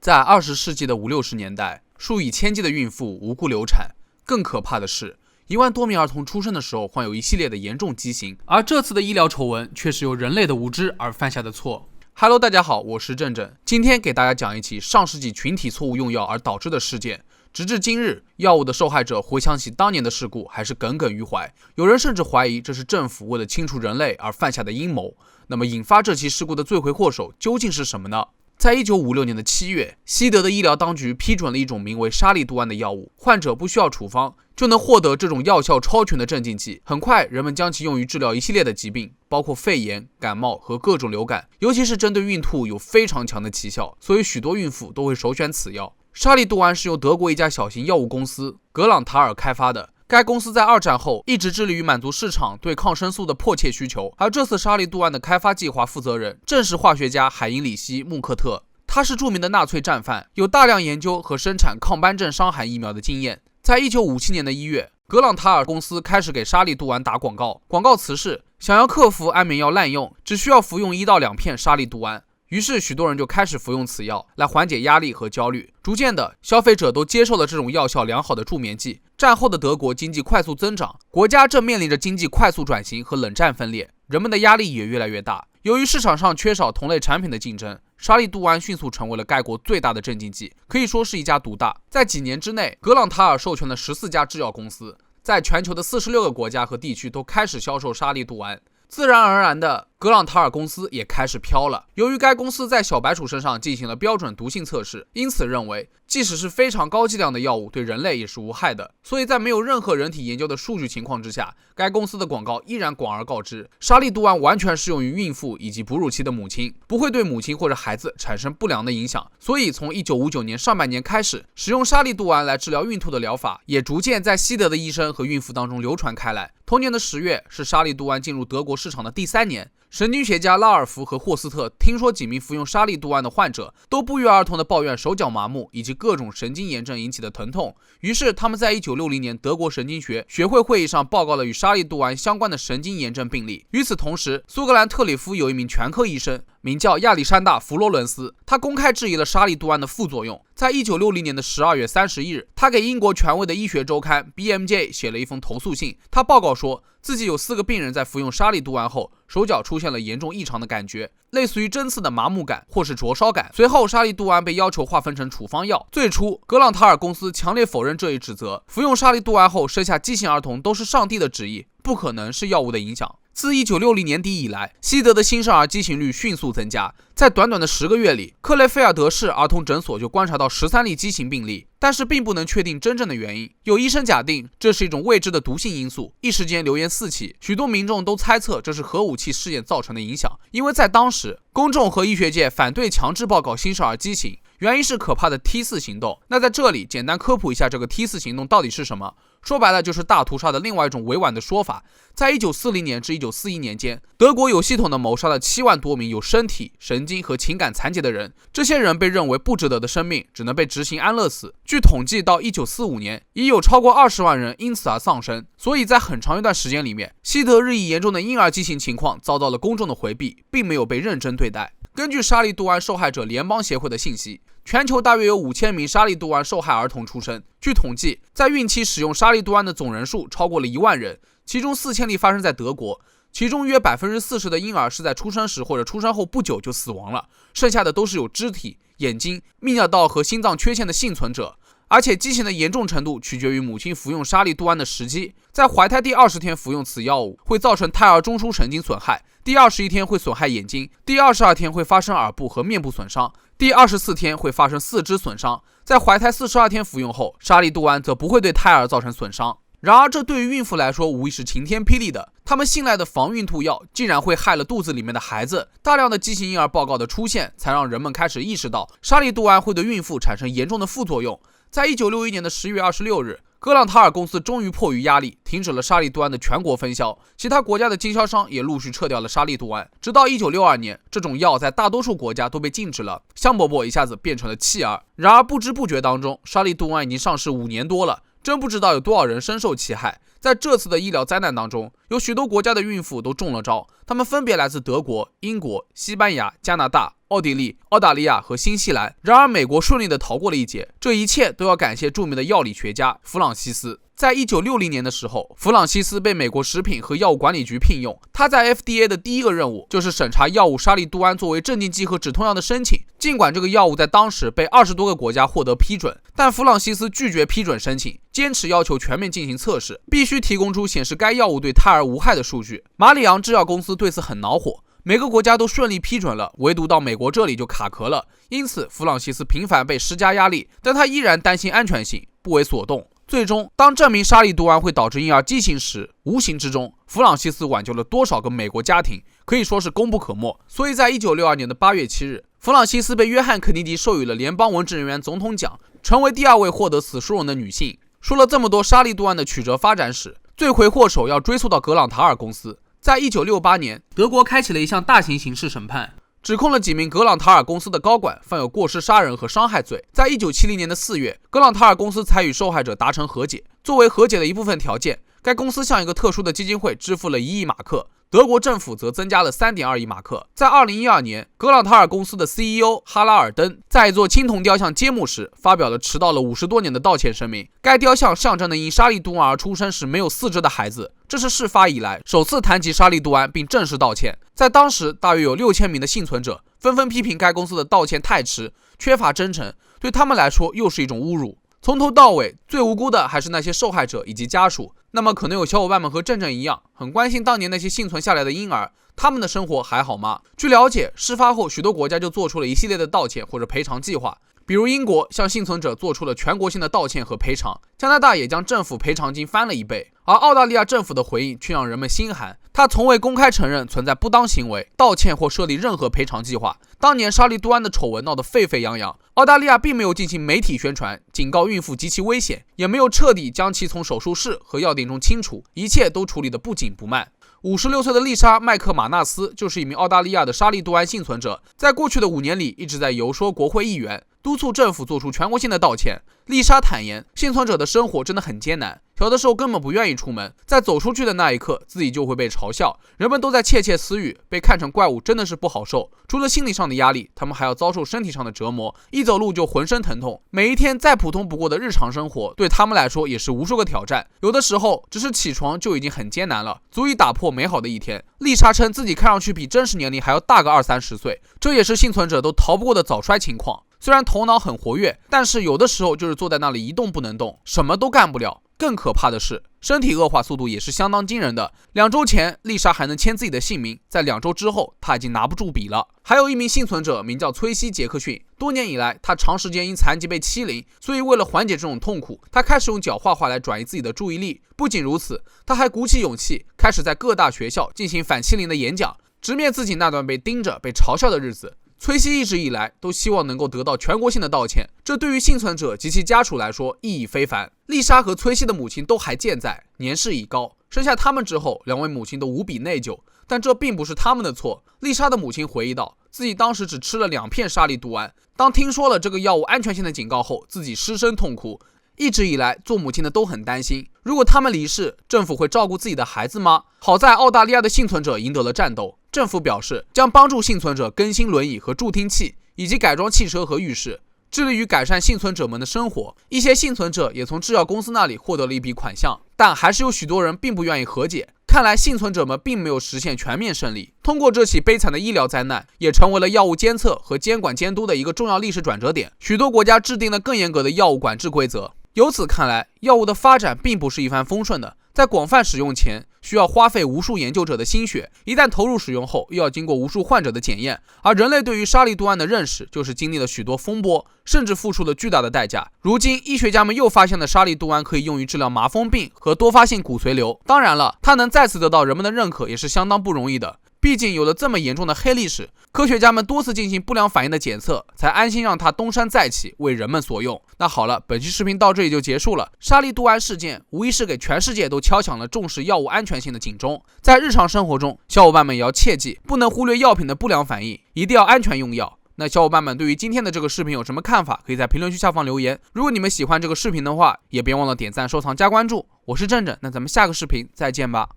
在20世纪的50、60年代，数以千计的孕妇无故流产。更可怕的是，1万多名儿童出生的时候患有一系列的严重畸形，而这次的医疗丑闻却是由人类的无知而犯下的错。Hello， 大家好，我是正正，今天给大家讲一起上世纪群体错误用药而导致的事件。直至今日，药物的受害者回想起当年的事故，还是耿耿于怀。有人甚至怀疑这是政府为了清除人类而犯下的阴谋。那么，引发这起事故的罪魁祸首究竟是什么呢？在1956年的7月，西德的医疗当局批准了一种名为沙利度胺的药物，患者不需要处方就能获得这种药效超群的镇静剂。很快，人们将其用于治疗一系列的疾病，包括肺炎、感冒和各种流感，尤其是针对孕吐有非常强的奇效，所以许多孕妇都会首选此药。沙利度胺是由德国一家小型药物公司格朗塔尔开发的。该公司在2战后一直致力于满足市场对抗生素的迫切需求，而这次沙利度胺的开发计划负责人正是化学家海因里希·穆克特。他是著名的纳粹战犯，有大量研究和生产抗斑症伤寒疫苗的经验。在1957年的1月，格朗塔尔公司开始给沙利度胺打广告，广告词是：想要克服安眠药滥用，只需要服用1到2片沙利度胺。于是许多人就开始服用此药来缓解压力和焦虑。逐渐的，消费者都接受了这种药效良好的助眠剂。战后的德国经济快速增长，国家正面临着经济快速转型和冷战分裂，人们的压力也越来越大。由于市场上缺少同类产品的竞争，沙利度胺迅速成为了该国最大的镇静剂，可以说是一家独大。在几年之内，格朗塔尔授权了14家制药公司，在全球的46个国家和地区都开始销售沙利度胺。自然而然的，格朗塔尔公司也开始飘了。由于该公司在小白鼠身上进行了标准毒性测试，因此认为即使是非常高剂量的药物对人类也是无害的。所以在没有任何人体研究的数据情况之下，该公司的广告依然广而告之，沙利度胺完全适用于孕妇以及哺乳期的母亲，不会对母亲或者孩子产生不良的影响。所以从1959年上半年开始，使用沙利度胺来治疗孕吐的疗法也逐渐在西德的医生和孕妇当中流传开来。同年的10月是沙利度胺进入德国市场的第3年。神经学家拉尔夫和霍斯特听说几名服用沙利度胺的患者都不约而同地抱怨手脚麻木以及各种神经炎症引起的疼痛，于是他们在1960年德国神经学学会会议上报告了与沙利度胺相关的神经炎症病例。与此同时，苏格兰特里夫有一名全科医生名叫亚历山大·弗罗伦斯，他公开质疑了沙利度胺的副作用。在1960年的12月31日，他给英国权威的医学周刊 BMJ 写了一封投诉信。他报告说自己有4个病人在服用沙利度胺后，手脚出现了严重异常的感觉，类似于针刺的麻木感或是灼烧感。随后，沙利度胺被要求划分成处方药。最初，格朗塔尔公司强烈否认这一指责，服用沙利度胺后生下畸形儿童都是上帝的旨意，不可能是药物的影响。自1960年底以来，西德的新生儿畸形率迅速增加。在短短的10个月里，克雷菲尔德市儿童诊所就观察到13例畸形病例，但是并不能确定真正的原因。有医生假定这是一种未知的毒性因素，一时间流言四起，许多民众都猜测这是核武器试验造成的影响。因为在当时，公众和医学界反对强制报告新生儿畸形，原因是可怕的 T4行动。那在这里简单科普一下这个 T4行动到底是什么。说白了就是大屠杀的另外一种委婉的说法。在1940年至1941年间，德国有系统地谋杀了7万多名有身体、神经和情感残疾的人，这些人被认为不值得的生命，只能被执行安乐死。据统计，到1945年，已有超过20万人因此而丧生。所以在很长一段时间里面，西德日益严重的婴儿畸形情况遭到了公众的回避，并没有被认真对待。根据沙利度胺受害者联邦协会的信息，全球大约有5000名沙利度胺受害儿童出生。据统计，在孕期使用沙利度胺的总人数超过了1万人，其中4000例发生在德国，其中约40%的婴儿是在出生时或者出生后不久就死亡了，剩下的都是有肢体、眼睛、泌尿道和心脏缺陷的幸存者。而且畸形的严重程度取决于母亲服用沙利度胺的时机，在怀胎第20天服用此药物会造成胎儿中枢神经损害，第21天会损害眼睛，第22天会发生耳部和面部损伤，第24天会发生四肢损伤。在怀胎42天服用后，沙利度胺则不会对胎儿造成损伤。然而这对于孕妇来说无疑是晴天霹雳的，他们信赖的防孕吐药竟然会害了肚子里面的孩子。大量的畸形婴儿报告的出现，才让人们开始意识到沙利度胺会对孕妇产生严重的副作用。在1961年的10月26日，格朗塔尔公司终于迫于压力停止了沙利度胺的全国分销，其他国家的经销商也陆续撤掉了沙利度胺。直到1962年，这种药在大多数国家都被禁止了，香饽饽一下子变成了弃儿。然而不知不觉当中，沙利度胺已经上市5年多了，真不知道有多少人深受其害。在这次的医疗灾难当中，有许多国家的孕妇都中了招，他们分别来自德国、英国、西班牙、加拿大、奥地利、澳大利亚和新西兰。然而美国顺利地逃过了一劫，这一切都要感谢著名的药理学家弗朗西斯。在1960年的时候，弗朗西斯被美国食品和药物管理局聘用。他在 FDA 的第一个任务就是审查药物沙利度胺作为镇静剂和止痛药的申请。尽管这个药物在当时被20多个国家获得批准，但弗朗西斯拒绝批准申请，坚持要求全面进行测试，必须提供出显示该药物对胎儿无害的数据。马里昂制药公司对此很恼火，每个国家都顺利批准了，唯独到美国这里就卡壳了。因此，弗朗西斯频繁被施加压力，但他依然担心安全性，不为所动。最终，当证明沙利度胺会导致婴儿畸形时，无形之中，弗朗西斯挽救了多少个美国家庭，可以说是功不可没。所以在1962年的8月7日，弗朗西斯被约翰肯尼迪授予了联邦文职人员总统奖，成为第2位获得此殊荣的女性。说了这么多沙利度胺的曲折发展史，罪魁祸首要追溯到格朗塔尔公司。在1968年，德国开启了一项大型刑事审判，指控了几名格朗塔尔公司的高管犯有过失杀人和伤害罪。在1970年的4月，格朗塔尔公司才与受害者达成和解。作为和解的一部分条件，该公司向一个特殊的基金会支付了1亿马克，德国政府则增加了3.2亿马克。在2012年，格朗塔尔公司的 CEO 哈拉尔登在一座青铜雕像揭幕时，发表了迟到了50多年的道歉声明。该雕像象征的因沙利度胺而出生时没有四肢的孩子，这是事发以来首次谈及沙利度胺并正式道歉。在当时，大约有6000名的幸存者纷纷批评该公司的道歉太迟，缺乏真诚，对他们来说又是一种侮辱。从头到尾，最无辜的还是那些受害者以及家属。那么可能有小伙伴们和正正一样，很关心当年那些幸存下来的婴儿，他们的生活还好吗？据了解，事发后许多国家就做出了一系列的道歉或者赔偿计划。比如英国向幸存者做出了全国性的道歉和赔偿，加拿大也将政府赔偿金翻了1倍，而澳大利亚政府的回应却让人们心寒，他从未公开承认存在不当行为、道歉或设立任何赔偿计划。当年沙利度胺的丑闻闹得沸沸扬扬，澳大利亚并没有进行媒体宣传，警告孕妇极其危险，也没有彻底将其从手术室和药店中清除，一切都处理得不紧不慢。56岁的丽莎·麦克马纳斯就是一名澳大利亚的沙利度胺幸存者，在过去的5年里一直在游说国会议员，督促政府做出全国性的道歉。丽莎坦言，幸存者的生活真的很艰难，小的时候根本不愿意出门，在走出去的那一刻，自己就会被嘲笑，人们都在窃窃私语，被看成怪物真的是不好受。除了心理上的压力，他们还要遭受身体上的折磨，一走路就浑身疼痛。每一天再普通不过的日常生活，对他们来说也是无数个挑战，有的时候只是起床就已经很艰难了，足以打破美好的一天。丽莎称自己看上去比真实年龄还要大个20-30岁，这也是幸存者都逃不过的早衰情况。虽然头脑很活跃，但是有的时候就是坐在那里一动不能动，什么都干不了。更可怕的是，身体恶化速度也是相当惊人的。2周前，丽莎还能签自己的姓名，在2周之后，她已经拿不住笔了。还有一名幸存者名叫崔西·杰克逊，多年以来，他长时间因残疾被欺凌，所以为了缓解这种痛苦，他开始用脚画画来转移自己的注意力。不仅如此，他还鼓起勇气，开始在各大学校进行反欺凌的演讲，直面自己那段被盯着、被嘲笑的日子。崔西一直以来都希望能够得到全国性的道歉，这对于幸存者及其家属来说意义非凡。丽莎和崔西的母亲都还健在，年事已高，生下他们之后，2位母亲都无比内疚，但这并不是他们的错。丽莎的母亲回忆道，自己当时只吃了2片沙利度胺，当听说了这个药物安全性的警告后，自己失声痛哭。一直以来，做母亲的都很担心，如果他们离世，政府会照顾自己的孩子吗？好在澳大利亚的幸存者赢得了战斗，政府表示将帮助幸存者更新轮椅和助听器，以及改装汽车和浴室，致力于改善幸存者们的生活。一些幸存者也从制药公司那里获得了一笔款项，但还是有许多人并不愿意和解。看来幸存者们并没有实现全面胜利。通过这起悲惨的医疗灾难，也成为了药物监测和监管监督的一个重要历史转折点。许多国家制定了更严格的药物管制规则。由此看来，药物的发展并不是一帆风顺的，在广泛使用前需要花费无数研究者的心血，一旦投入使用后又要经过无数患者的检验。而人类对于沙利度胺的认识就是经历了许多风波，甚至付出了巨大的代价。如今医学家们又发现了沙利度胺可以用于治疗麻风病和多发性骨髓瘤，当然了，它能再次得到人们的认可也是相当不容易的。毕竟有了这么严重的黑历史，科学家们多次进行不良反应的检测，才安心让它东山再起，为人们所用。那好了，本期视频到这里就结束了。沙利度胺事件无疑是给全世界都敲响了重视药物安全性的警钟。在日常生活中，小伙伴们也要切记，不能忽略药品的不良反应，一定要安全用药。那小伙伴们对于今天的这个视频有什么看法，可以在评论区下方留言。如果你们喜欢这个视频的话，也别忘了点赞、收藏、加关注。我是正正，那咱们下个视频再见吧。